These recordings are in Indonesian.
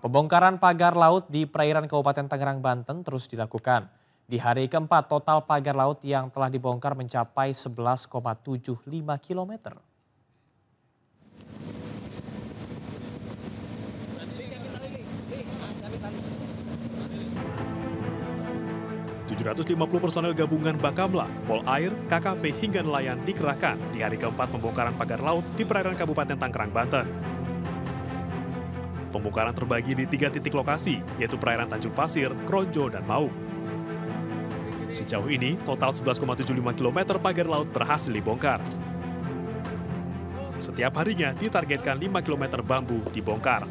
Pembongkaran pagar laut di perairan Kabupaten Tangerang, Banten terus dilakukan. Di hari keempat, total pagar laut yang telah dibongkar mencapai 11,75 kilometer. 750 personel gabungan Bakamla, Polair, KKP hingga nelayan dikerahkan di hari keempat pembongkaran pagar laut di perairan Kabupaten Tangerang, Banten. Pembongkaran terbagi di 3 titik lokasi, yaitu perairan Tanjung Pasir, Kronjo, dan Maung. Sejauh ini, total 11,75 km pagar laut berhasil dibongkar. Setiap harinya ditargetkan 5 km bambu dibongkar.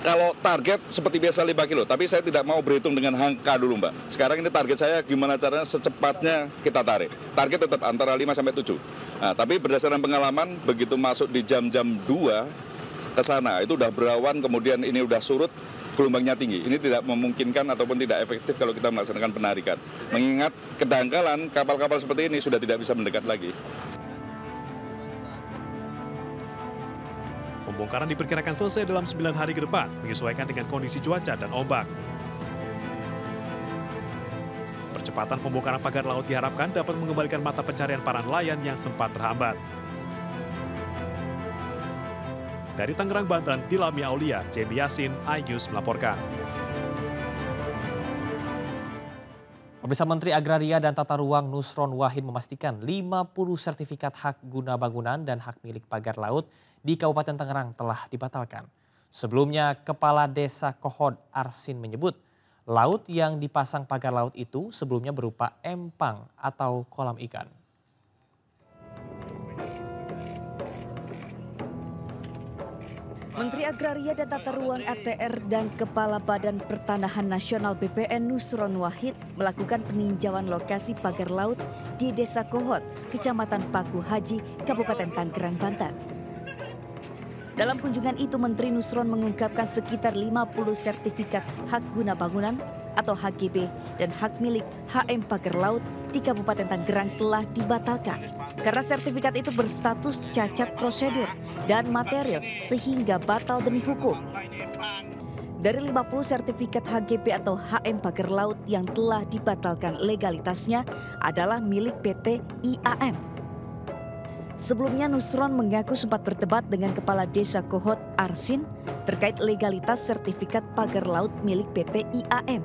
Kalau target seperti biasa 5 kilo, tapi saya tidak mau berhitung dengan angka dulu, Mbak. Sekarang ini target saya gimana caranya secepatnya kita tarik. Target tetap antara 5 sampai 7. Nah, tapi berdasarkan pengalaman, begitu masuk di jam-jam 2 ke sana, itu udah berawan, kemudian ini udah surut, gelombangnya tinggi. Ini tidak memungkinkan ataupun tidak efektif kalau kita melaksanakan penarikan. Mengingat kedangkalan kapal-kapal seperti ini sudah tidak bisa mendekat lagi. Pembongkaran diperkirakan selesai dalam 9 hari ke depan, menyesuaikan dengan kondisi cuaca dan ombak. Percepatan pembongkaran pagar laut diharapkan dapat mengembalikan mata pencarian para nelayan yang sempat terhambat. Dari Tangerang, Banten, Dilami Aulia, Jamie Yasin, iNews melaporkan. Pemirsa, Menteri Agraria dan Tata Ruang Nusron Wahid memastikan 50 sertifikat hak guna bangunan dan hak milik pagar laut di Kabupaten Tangerang telah dibatalkan. Sebelumnya, Kepala Desa Kohod Arsin menyebut laut yang dipasang pagar laut itu sebelumnya berupa empang atau kolam ikan. Menteri Agraria dan Tata Ruang RTR dan Kepala Badan Pertanahan Nasional BPN Nusron Wahid melakukan peninjauan lokasi pagar laut di Desa Kohod, Kecamatan Paku Haji, Kabupaten Tangerang, Banten. Dalam kunjungan itu, Menteri Nusron mengungkapkan sekitar 50 sertifikat hak guna bangunan atau HGB dan hak milik HM pagar laut di Kabupaten Tangerang telah dibatalkan karena sertifikat itu berstatus cacat prosedur dan material sehingga batal demi hukum. Dari 50 sertifikat HGB atau HM pagar laut yang telah dibatalkan, legalitasnya adalah milik PT IAM. Sebelumnya Nusron mengaku sempat berdebat dengan Kepala Desa Kohod Arsin terkait legalitas sertifikat pagar laut milik PT IAM.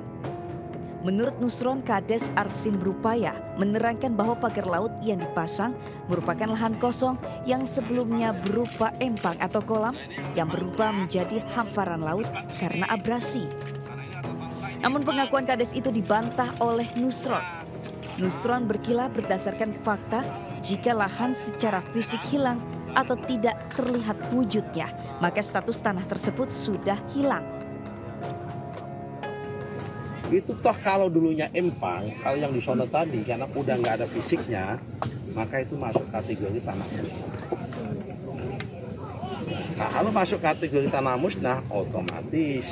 Menurut Nusron, Kades Arsin berupaya menerangkan bahwa pagar laut yang dipasang merupakan lahan kosong yang sebelumnya berupa empang atau kolam yang berubah menjadi hamparan laut karena abrasi. Namun pengakuan Kades itu dibantah oleh Nusron. Nusron berkilah berdasarkan fakta jika lahan secara fisik hilang atau tidak terlihat wujudnya, maka status tanah tersebut sudah hilang. Itu toh kalau dulunya empang, kalau yang di sono tadi karena udah nggak ada fisiknya, maka itu masuk kategori tanah musnah. Nah, kalau masuk kategori tanah musnah, otomatis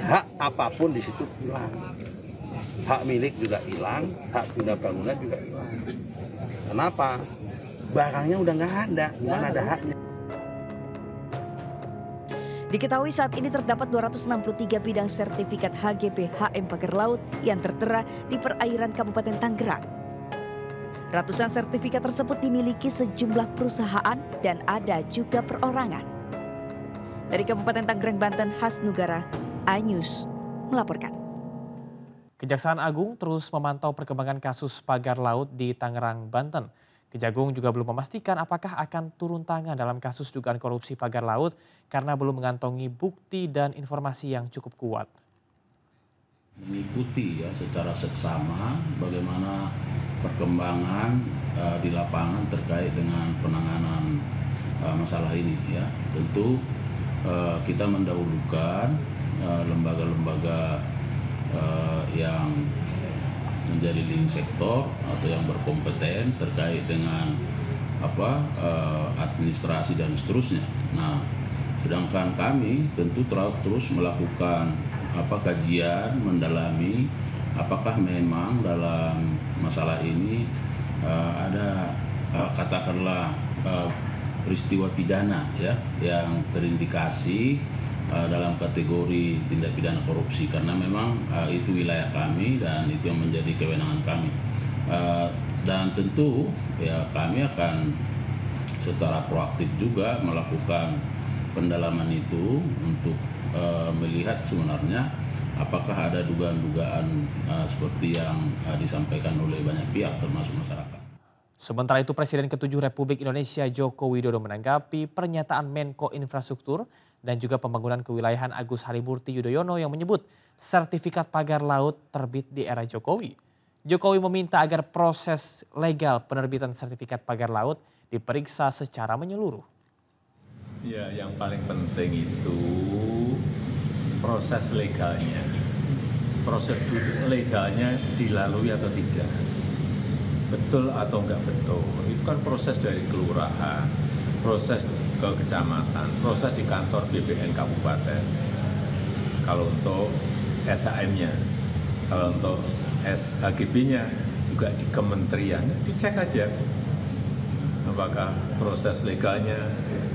hak apapun di situ hilang. Hak milik juga hilang, hak guna bangunan juga hilang. Kenapa? Barangnya udah nggak ada, gimana ada haknya? Diketahui saat ini terdapat 263 bidang sertifikat HGB HM pagar laut yang tertera di perairan Kabupaten Tangerang. Ratusan sertifikat tersebut dimiliki sejumlah perusahaan dan ada juga perorangan. Dari Kabupaten Tangerang, Banten, Hasnugara, iNews melaporkan. Kejaksaan Agung terus memantau perkembangan kasus pagar laut di Tangerang, Banten. Kejagung juga belum memastikan apakah akan turun tangan dalam kasus dugaan korupsi pagar laut karena belum mengantongi bukti dan informasi yang cukup kuat. Mengikuti ya secara seksama bagaimana perkembangan di lapangan terkait dengan penanganan masalah ini ya. Tentu kita mendahulukan lembaga-lembaga yang menjadi leading sektor atau yang berkompeten terkait dengan administrasi dan seterusnya. Nah, sedangkan kami tentu terus melakukan kajian mendalami apakah memang dalam masalah ini ada katakanlah peristiwa pidana ya yang terindikasi dalam kategori tindak pidana korupsi, karena memang itu wilayah kami dan itu yang menjadi kewenangan kami. Dan tentu ya kami akan secara proaktif juga melakukan pendalaman itu untuk melihat sebenarnya apakah ada dugaan-dugaan seperti yang disampaikan oleh banyak pihak termasuk masyarakat. Sementara itu Presiden ke-7 Republik Indonesia Joko Widodo menanggapi pernyataan Menko Infrastruktur dan juga Pembangunan Kewilayahan Agus Harimurti Yudhoyono yang menyebut sertifikat pagar laut terbit di era Jokowi. Jokowi meminta agar proses legal penerbitan sertifikat pagar laut diperiksa secara menyeluruh. Ya, yang paling penting itu proses legalnya. Prosedur legalnya dilalui atau tidak. Betul atau enggak betul. Itu kan proses dari kelurahan, proses ke kecamatan, proses di kantor BPN kabupaten. Kalau untuk SHM-nya, kalau untuk SHGB-nya juga di kementerian, dicek aja apakah proses legalnya,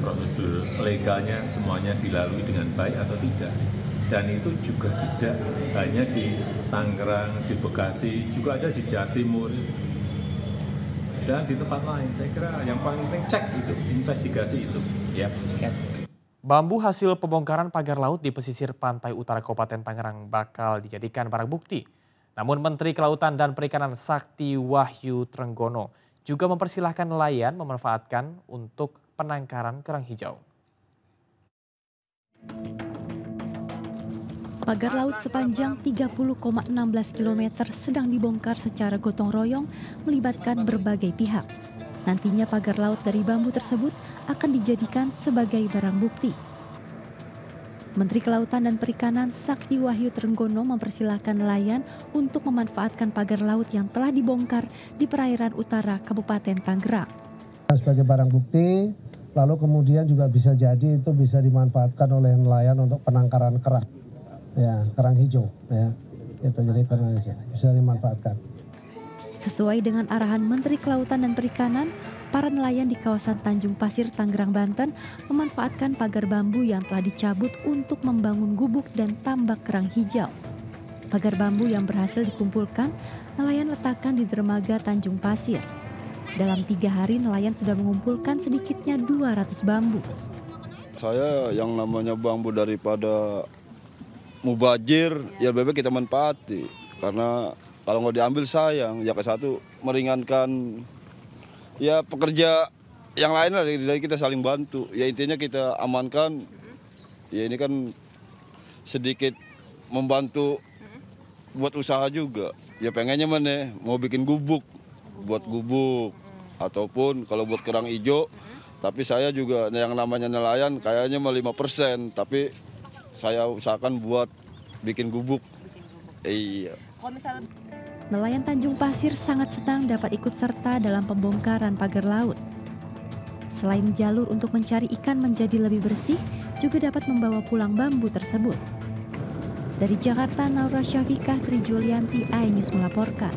prosedur legalnya semuanya dilalui dengan baik atau tidak. Dan itu juga tidak hanya di Tangerang, di Bekasi, juga ada di Jawa Timur dan di tempat lain. Saya kira yang paling penting cek itu, investigasi itu. Ya. Bambu hasil pembongkaran pagar laut di pesisir pantai utara Kabupaten Tangerang bakal dijadikan barang bukti. Namun Menteri Kelautan dan Perikanan Sakti Wahyu Trenggono juga mempersilahkan nelayan memanfaatkan untuk penangkaran kerang hijau. Pagar laut sepanjang 30,16 km sedang dibongkar secara gotong royong melibatkan berbagai pihak. Nantinya pagar laut dari bambu tersebut akan dijadikan sebagai barang bukti. Menteri Kelautan dan Perikanan Sakti Wahyu Trenggono mempersilahkan nelayan untuk memanfaatkan pagar laut yang telah dibongkar di perairan utara Kabupaten Tangerang. Sebagai barang bukti, lalu kemudian juga bisa jadi itu bisa dimanfaatkan oleh nelayan untuk penangkaran kerang. Ya, kerang hijau, ya, itu jadi kerang hijau bisa dimanfaatkan. Sesuai dengan arahan Menteri Kelautan dan Perikanan, para nelayan di kawasan Tanjung Pasir, Tangerang, Banten memanfaatkan pagar bambu yang telah dicabut untuk membangun gubuk dan tambak kerang hijau. Pagar bambu yang berhasil dikumpulkan, nelayan letakkan di dermaga Tanjung Pasir. Dalam 3 hari, nelayan sudah mengumpulkan sedikitnya 200 bambu. Saya yang namanya bambu daripada mubazir, ya lebih kita manfaati. Karena kalau nggak diambil sayang, ya ke satu meringankan ya pekerja yang lain lah, dari kita saling bantu. Ya intinya kita amankan, ya ini kan sedikit membantu buat usaha juga. Ya pengennya mana mau bikin gubuk, buat gubuk. Ataupun kalau buat kerang hijau, tapi saya juga yang namanya nelayan kayaknya 5%, tapi saya usahakan buat bikin gubuk. Iya. Nelayan Tanjung Pasir sangat senang dapat ikut serta dalam pembongkaran pagar laut. Selain jalur untuk mencari ikan menjadi lebih bersih, juga dapat membawa pulang bambu tersebut. Dari Jakarta, Naura Syafikah, Tri Julianti, iNews melaporkan.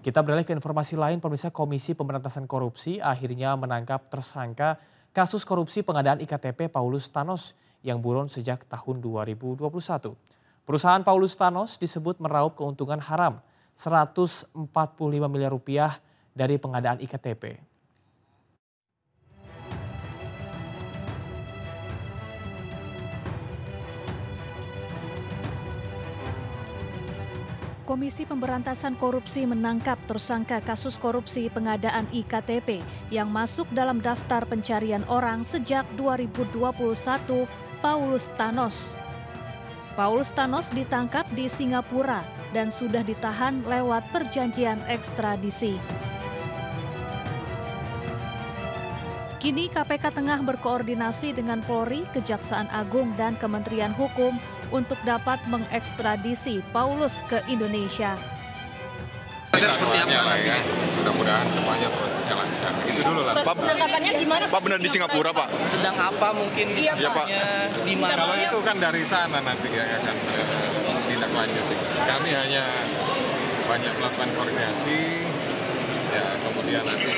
Kita beralih ke informasi lain, pemirsa. Komisi Pemberantasan Korupsi akhirnya menangkap tersangka kasus korupsi pengadaan IKTP Paulus Thanos yang buron sejak tahun 2021. Perusahaan Paulus Thanos disebut meraup keuntungan haram 145 miliar rupiah dari pengadaan IKTP. Komisi Pemberantasan Korupsi menangkap tersangka kasus korupsi pengadaan IKTP yang masuk dalam daftar pencarian orang sejak 2021, Paulus Thanos. Paulus Thanos ditangkap di Singapura dan sudah ditahan lewat perjanjian ekstradisi. Kini KPK tengah berkoordinasi dengan Polri, Kejaksaan Agung, dan Kementerian Hukum untuk dapat mengekstradisi Paulus ke Indonesia. Seperti apa ya? Mudah-mudahan semuanya berjalan lancar. Itu dulu lah. Pak, penangkapannya gimana? Pak benar di Singapura, Pak. Sedang apa mungkin? Iya, Pak. Di mana? Kalau itu kan dari sana nanti ya kan tindak lanjut. Kami hanya banyak melakukan koordinasi, ya kemudian nanti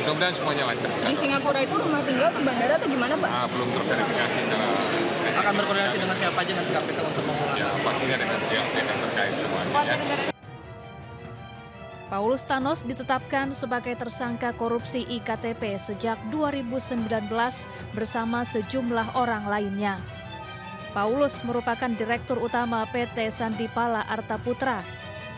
Mudah-mudahan semuanya lancar. Di Singapura itu rumah tinggal ke bandara atau gimana, Pak? Belum terverifikasi secara spesifik. Akan berkoordinasi dengan siapa aja nanti KPK untuk mengulang? Ya, pastinya dengan pihak-pihak terkait semuanya. Ya. Paulus Thanos ditetapkan sebagai tersangka korupsi IKTP sejak 2019 bersama sejumlah orang lainnya. Paulus merupakan Direktur Utama PT Sandipala Arta Putra.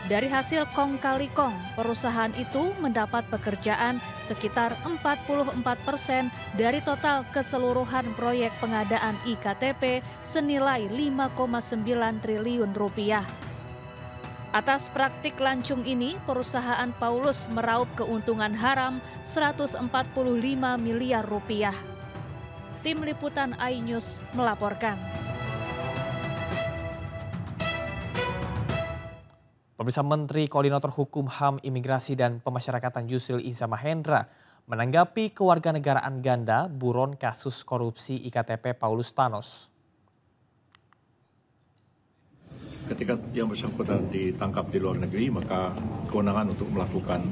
Dari hasil kong kali kong, perusahaan itu mendapat pekerjaan sekitar 44% dari total keseluruhan proyek pengadaan IKTP senilai 5,9 triliun rupiah. Atas praktik lancung ini, perusahaan Paulus meraup keuntungan haram 145 miliar rupiah. Tim Liputan iNews melaporkan. Pemirsa, Menteri Koordinator Hukum, HAM, Imigrasi dan Pemasyarakatan Yusril Iza Mahendra menanggapi kewarganegaraan ganda buron kasus korupsi IKTP Paulus Thanos. Ketika yang bersangkutan ditangkap di luar negeri, maka kewenangan untuk melakukan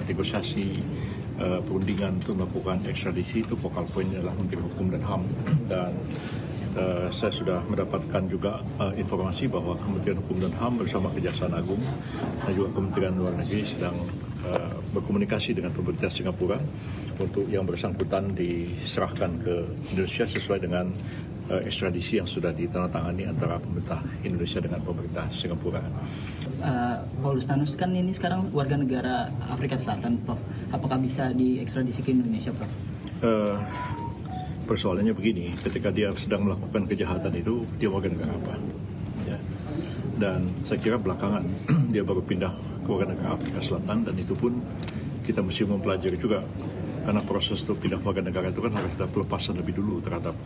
negosiasi perundingan untuk melakukan ekstradisi itu focal point adalah Menteri Hukum dan HAM. Dan saya sudah mendapatkan juga informasi bahwa Kementerian Hukum dan HAM bersama Kejaksaan Agung dan juga Kementerian Luar Negeri sedang berkomunikasi dengan pemerintah Singapura untuk yang bersangkutan diserahkan ke Indonesia sesuai dengan ekstradisi yang sudah ditandatangani antara pemerintah Indonesia dengan pemerintah Singapura. Paulus Thanos kan ini sekarang warga negara Afrika Selatan, Prof. Apakah bisa diekstradisi ke Indonesia, Prof? Persoalannya begini, ketika dia sedang melakukan kejahatan itu, dia warga negara apa? Ya. Dan saya kira belakangan dia baru pindah ke warga negara Afrika Selatan, dan itu pun kita mesti mempelajari juga. Karena proses untuk pindah warga negara itu kan harus ada pelepasan lebih dulu terhadap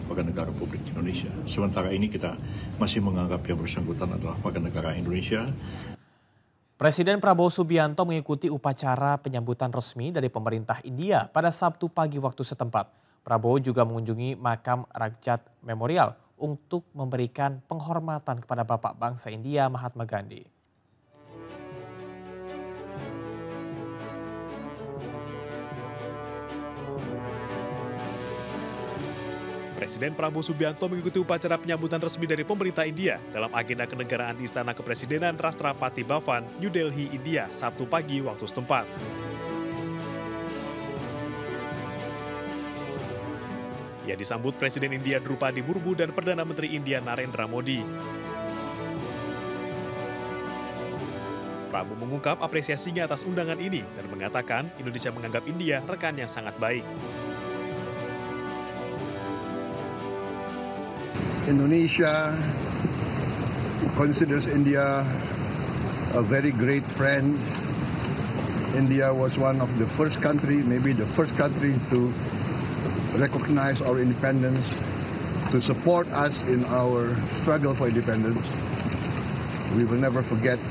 warga negara Republik Indonesia. Sementara ini kita masih menganggap yang bersangkutan adalah warga negara Indonesia. Presiden Prabowo Subianto mengikuti upacara penyambutan resmi dari pemerintah India pada Sabtu pagi waktu setempat. Prabowo juga mengunjungi makam Rakyat Memorial untuk memberikan penghormatan kepada Bapak Bangsa India Mahatma Gandhi. Presiden Prabowo Subianto mengikuti upacara penyambutan resmi dari pemerintah India dalam agenda kenegaraan di Istana Kepresidenan Rashtrapati Bhavan, New Delhi, India, Sabtu pagi waktu setempat. Ia disambut Presiden India Drupadi Murmu dan Perdana Menteri India Narendra Modi. Prabowo mengungkap apresiasinya atas undangan ini dan mengatakan Indonesia menganggap India rekan yang sangat baik. Indonesia considers India a very great friend. India was one of the first country, maybe the first country to recognize our independence, to support us in our struggle for independence. We will never forget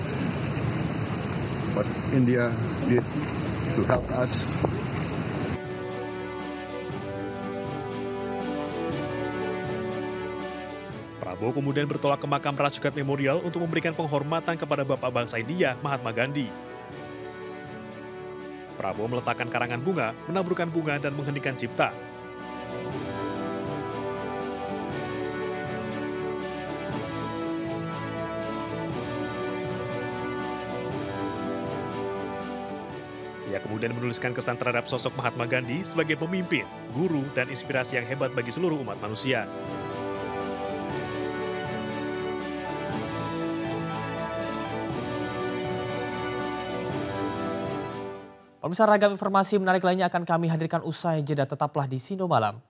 what India did to help us. Prabowo kemudian bertolak ke makam Rakyat Memorial untuk memberikan penghormatan kepada Bapak Bangsa India Mahatma Gandhi. Prabowo meletakkan karangan bunga, menaburkan bunga, dan mengheningkan cipta. Ia kemudian menuliskan kesan terhadap sosok Mahatma Gandhi sebagai pemimpin, guru, dan inspirasi yang hebat bagi seluruh umat manusia. Pemirsa, ragam informasi menarik lainnya akan kami hadirkan usai jeda. Tetaplah di Sindo Malam.